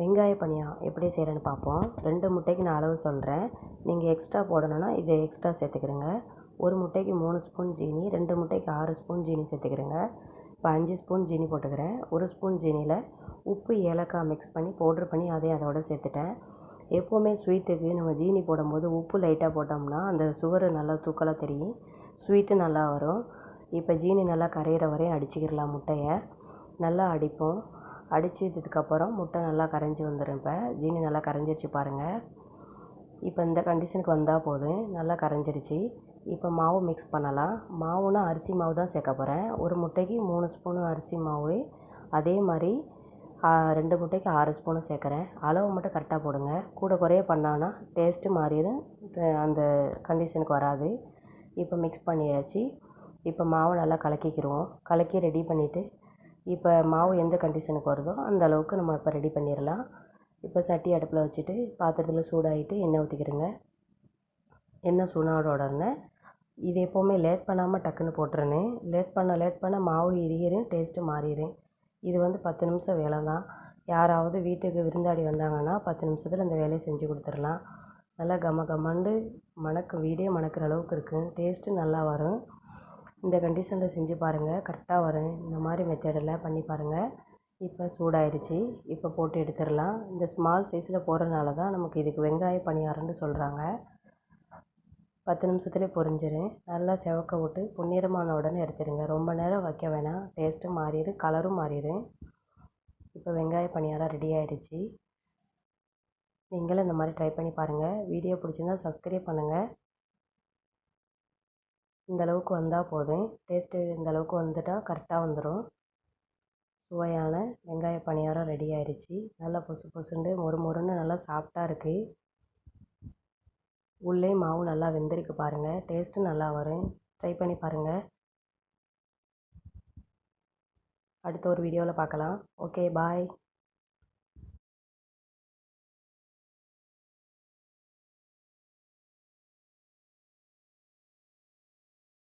வெங்காய பணியாரம் எப்படி செய்கிறேன்னு பார்ப்போம். 2 முட்டைக்கு நான் அளவு சொல்கிறேன். நீங்கள் எக்ஸ்ட்ரா போடணுன்னா இதை எக்ஸ்ட்ரா சேர்த்துக்கிறங்க. 1 முட்டைக்கு 3 ஸ்பூன் ஜீனி, 2 முட்டைக்கு 6 ஸ்பூன் ஜீனி சேர்த்துக்கிறங்க. இப்போ 5 ஸ்பூன் ஜீனி போட்டுக்கிறேன். 1 ஸ்பூன் ஜீனியில் உப்பு, ஏலக்காய் மிக்ஸ் பண்ணி பவுட்ரு பண்ணி அதையும் அதோட சேர்த்துட்டேன். எப்போவுமே ஸ்வீட்டுக்கு நம்ம ஜீனி போடும்போது உப்பு லைட்டாக போட்டோம்னா அந்த சுகரு நல்லா தூக்கலாக தெரியும், ஸ்வீட்டு நல்லா வரும். இப்போ ஜீனி நல்லா கரையிற வரையும் அடிச்சுக்கிடலாம். முட்டையை நல்லா அடிப்போம். அடித்ததுக்கப்புறம் முட்டை நல்லா கரைஞ்சி வந்துடும். இப்போ ஜீனி நல்லா கரைஞ்சிருச்சு பாருங்கள். இப்போ இந்த கண்டிஷனுக்கு வந்தால் போதும். நல்லா கரைஞ்சிருச்சு. இப்போ மாவு மிக்ஸ் பண்ணலாம். மாவுனா அரிசி மாவு தான் சேர்க்க போகிறேன். 1 முட்டைக்கு 3 ஸ்பூனு அரிசி மாவு, அதே மாதிரி 2 முட்டைக்கு 6 ஸ்பூனு சேர்க்குறேன். அளவு மட்டும் கரெக்டாக போடுங்க. கூட குறைய பண்ணான்னா டேஸ்ட்டு மாறிடும், அந்த கண்டிஷனுக்கு வராது. இப்போ மிக்ஸ் பண்ணியாச்சு. இப்போ மாவு நல்லா கலக்கிக்கிடுவோம். கலக்கி ரெடி பண்ணிவிட்டு இப்போ மாவு எந்த கண்டிஷனுக்கு வருதோ அந்த அளவுக்கு நம்ம இப்போ ரெடி பண்ணிடலாம். இப்போ சட்டி அடுப்பில் வச்சுட்டு பாத்திரத்தில் சூடாகிட்டு எண்ணெய் ஊற்றிக்கிடுங்க. எண்ணெய் சூடான உடனே இது எப்போவுமே லேட் பண்ணாமல் டக்குன்னு போட்டுருணும். லேட் பண்ண மாவு இறுகிரும், டேஸ்ட்டு மாறிடும். இது 10 நிமிஷம் வேலை தான். யாராவது வீட்டுக்கு விருந்தாடி வந்தாங்கன்னா 10 நிமிஷத்தில் இந்த வேலையை செஞ்சு கொடுத்துடலாம். நல்லா கமகமண்டு வீடே மணக்கிற அளவுக்கு இருக்கும். டேஸ்ட்டு நல்லா வரும். இந்த கண்டிஷனில் செஞ்சு பாருங்கள், கரெக்டாக வரும். இந்த மாதிரி மெத்தடில் பண்ணி பாருங்கள். இப்போ சூடாயிருச்சு. இப்போ போட்டு எடுத்துடலாம். இந்த ஸ்மால் சைஸில் போடுறதுனால தான் நமக்கு இதுக்கு வெங்காய பணியாரம்னு சொல்கிறாங்க. 10 நிமிஷத்துலேயே பொரிஞ்சிடும். நல்லா செவக்க விட்டு பொன்னிறமான உடனே எடுத்துடுங்க. ரொம்ப நேரம் வைக்க வேணாம், டேஸ்ட்டும் மாறிடும், கலரும் மாறிடும். இப்போ வெங்காய பணியாரம் ரெடி ஆயிடுச்சு. நீங்களும் இந்த மாதிரி ட்ரை பண்ணி பாருங்கள். வீடியோ பிடிச்சிருந்தா சப்ஸ்கிரைப் பண்ணுங்கள். இந்தளவுக்கு வந்தால் போதும். டேஸ்ட்டு இந்தளவுக்கு வந்துட்டால் கரெக்டாக வந்துடும். சுவையான வெங்காய பணியாரம் ரெடி ஆயிடுச்சு. நல்லா பொசு பொசுண்டு மொறுன்னு நல்லா சாஃப்டாக இருக்குது. உள்ளே மாவு நல்லா வெந்திருக்கு பாருங்கள். டேஸ்ட்டும் நல்லா வரும். ட்ரை பண்ணி பாருங்கள். அடுத்த ஒரு வீடியோவில் பார்க்கலாம். ஓகே, பாய்.